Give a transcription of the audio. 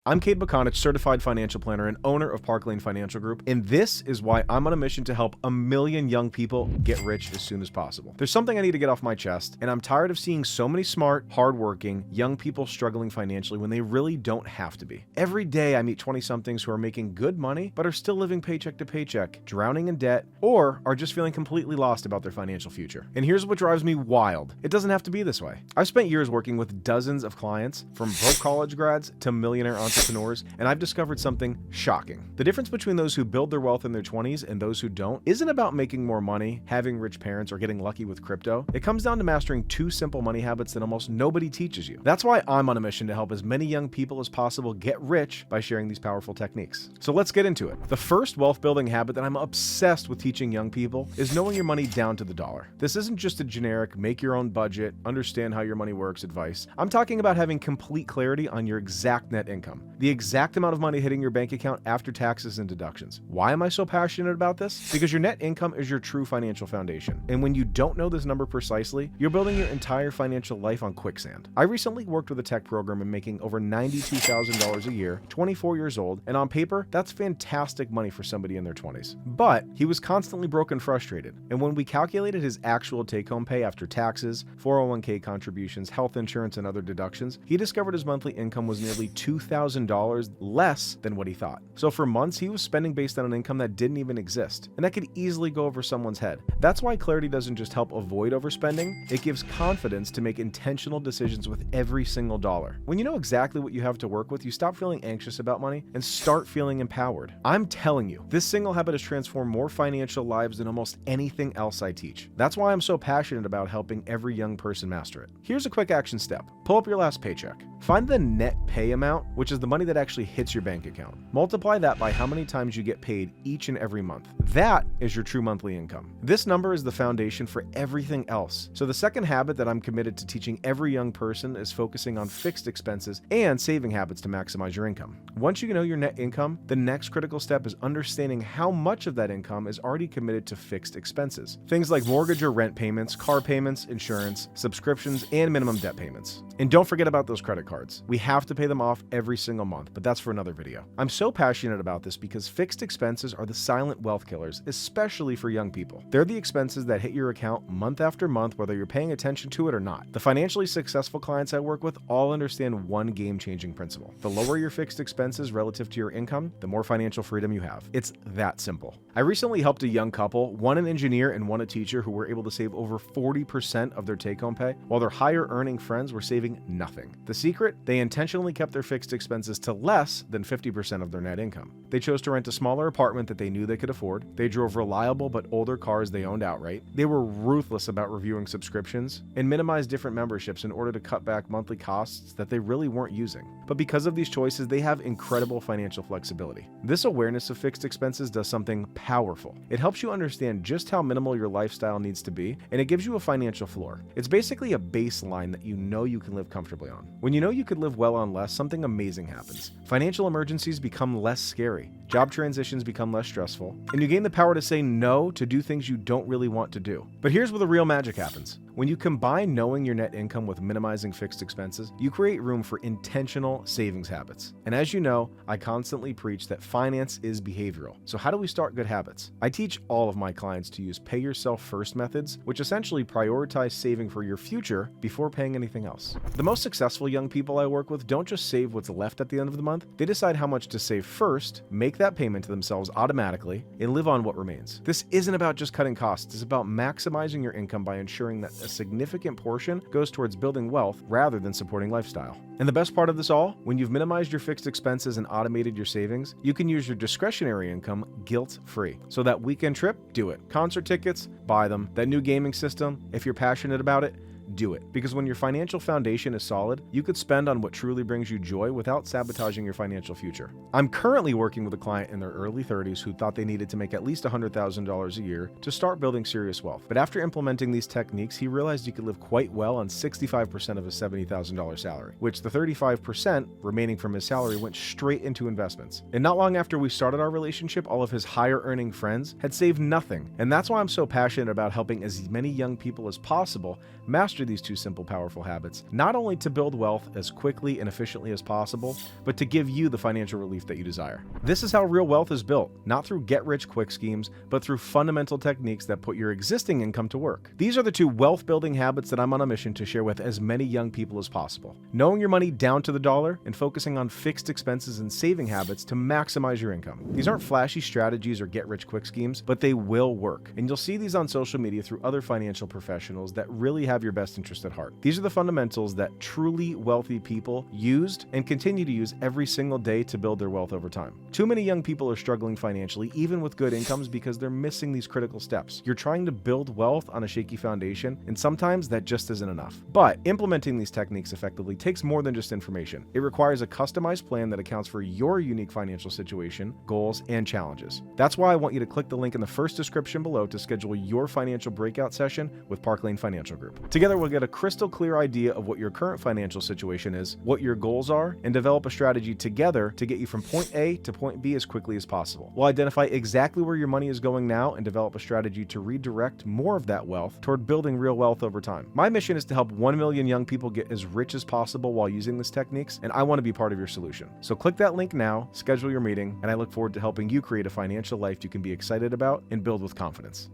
I'm Cade Bekanich, certified financial planner and owner of Park Lane Financial Group, and this is why I'm on a mission to help 1 million young people get rich as soon as possible. There's something I need to get off my chest, and I'm tired of seeing so many smart, hardworking, young people struggling financially when they really don't have to be. Every day I meet 20-somethings who are making good money, but are still living paycheck to paycheck, drowning in debt, or are just feeling completely lost about their financial future. And here's what drives me wild. It doesn't have to be this way. I've spent years working with dozens of clients, from broke college grads to millionaire entrepreneurs, and I've discovered something shocking. The difference between those who build their wealth in their 20s and those who don't isn't about making more money, having rich parents, or getting lucky with crypto. It comes down to mastering 2 simple money habits that almost nobody teaches you. That's why I'm on a mission to help as many young people as possible get rich by sharing these powerful techniques. So let's get into it. The first wealth building habit that I'm obsessed with teaching young people is knowing your money down to the dollar. This isn't just a generic make your own budget, understand how your money works advice. I'm talking about having complete clarity on your exact net income, the exact amount of money hitting your bank account after taxes and deductions. Why am I so passionate about this? Because your net income is your true financial foundation. And when you don't know this number precisely, you're building your entire financial life on quicksand. I recently worked with a tech program and making over $92,000 a year, 24 years old, and on paper, that's fantastic money for somebody in their 20s. But he was constantly broke and frustrated. And when we calculated his actual take-home pay after taxes, 401k contributions, health insurance, and other deductions, he discovered his monthly income was nearly $2,000 less than what he thought. So for months, he was spending based on an income that didn't even exist, and that could easily go over someone's head. That's why clarity doesn't just help avoid overspending, it gives confidence to make intentional decisions with every single dollar. When you know exactly what you have to work with, you stop feeling anxious about money and start feeling empowered. I'm telling you, this single habit has transformed more financial lives than almost anything else I teach. That's why I'm so passionate about helping every young person master it. Here's a quick action step. Pull up your last paycheck. Find the net pay amount, which is the money that actually hits your bank account. Multiply that by how many times you get paid each and every month. That is your true monthly income. This number is the foundation for everything else. So the second habit that I'm committed to teaching every young person is focusing on fixed expenses and saving habits to maximize your income. Once you know your net income, the next critical step is understanding how much of that income is already committed to fixed expenses. Things like mortgage or rent payments, car payments, insurance, subscriptions, and minimum debt payments. And don't forget about those credit cards. We have to pay them off every single month, but that's for another video. I'm so passionate about this because fixed expenses are the silent wealth killers, especially for young people. They're the expenses that hit your account month after month, whether you're paying attention to it or not. The financially successful clients I work with all understand one game-changing principle. The lower your fixed expenses relative to your income, the more financial freedom you have. It's that simple. I recently helped a young couple, one an engineer and one a teacher, who were able to save over 40% of their take-home pay, while their higher-earning friends were saving nothing. The secret? They intentionally kept their fixed expenses to less than 50% of their net income. They chose to rent a smaller apartment that they knew they could afford. They drove reliable but older cars they owned outright. They were ruthless about reviewing subscriptions and minimized different memberships in order to cut back monthly costs that they really weren't using. But because of these choices, they have incredible financial flexibility. This awareness of fixed expenses does something powerful. It helps you understand just how minimal your lifestyle needs to be, and it gives you a financial floor. It's basically a baseline that you know you can live comfortably on. When you know you could live well on less, something amazing happens. Financial emergencies become less scary, job transitions become less stressful, and you gain the power to say no to do things you don't really want to do. But here's where the real magic happens. When you combine knowing your net income with minimizing fixed expenses, you create room for intentional savings habits. And as you know, I constantly preach that finance is behavioral. So how do we start good habits? I teach all of my clients to use pay yourself first methods, which essentially prioritize saving for your future before paying anything else. The most successful young people I work with don't just save what's left at the end of the month. They decide how much to save first, make that payment to themselves automatically, and live on what remains. This isn't about just cutting costs. It's about maximizing your income by ensuring that a significant portion goes towards building wealth rather than supporting lifestyle. And the best part of this all, when you've minimized your fixed expenses and automated your savings, you can use your discretionary income guilt-free. So that weekend trip, do it. Concert tickets, buy them. That new gaming system, if you're passionate about it, do it. Because when your financial foundation is solid, you could spend on what truly brings you joy without sabotaging your financial future. I'm currently working with a client in their early 30s who thought they needed to make at least $100,000 a year to start building serious wealth. But after implementing these techniques, he realized he could live quite well on 65% of his $70,000 salary, which the 35% remaining from his salary went straight into investments. And not long after we started our relationship, all of his higher earning friends had saved nothing. And that's why I'm so passionate about helping as many young people as possible master master these two simple, powerful habits, not only to build wealth as quickly and efficiently as possible, but to give you the financial relief that you desire. This is how real wealth is built, not through get-rich-quick schemes, but through fundamental techniques that put your existing income to work. These are the two wealth-building habits that I'm on a mission to share with as many young people as possible. Knowing your money down to the dollar and focusing on fixed expenses and saving habits to maximize your income. These aren't flashy strategies or get-rich-quick schemes, but they will work. And you'll see these on social media through other financial professionals that really have your best interest at heart. These are the fundamentals that truly wealthy people used and continue to use every single day to build their wealth over time. Too many young people are struggling financially, even with good incomes, because they're missing these critical steps. You're trying to build wealth on a shaky foundation, and sometimes that just isn't enough. But implementing these techniques effectively takes more than just information. It requires a customized plan that accounts for your unique financial situation, goals, and challenges. That's why I want you to click the link in the first description below to schedule your financial breakout session with Park Lane Financial Group. Together, we'll get a crystal clear idea of what your current financial situation is, what your goals are, and develop a strategy together to get you from point A to point B as quickly as possible. We'll identify exactly where your money is going now and develop a strategy to redirect more of that wealth toward building real wealth over time. My mission is to help 1 million young people get as rich as possible while using these techniques, and I want to be part of your solution. So click that link now, schedule your meeting, and I look forward to helping you create a financial life you can be excited about and build with confidence.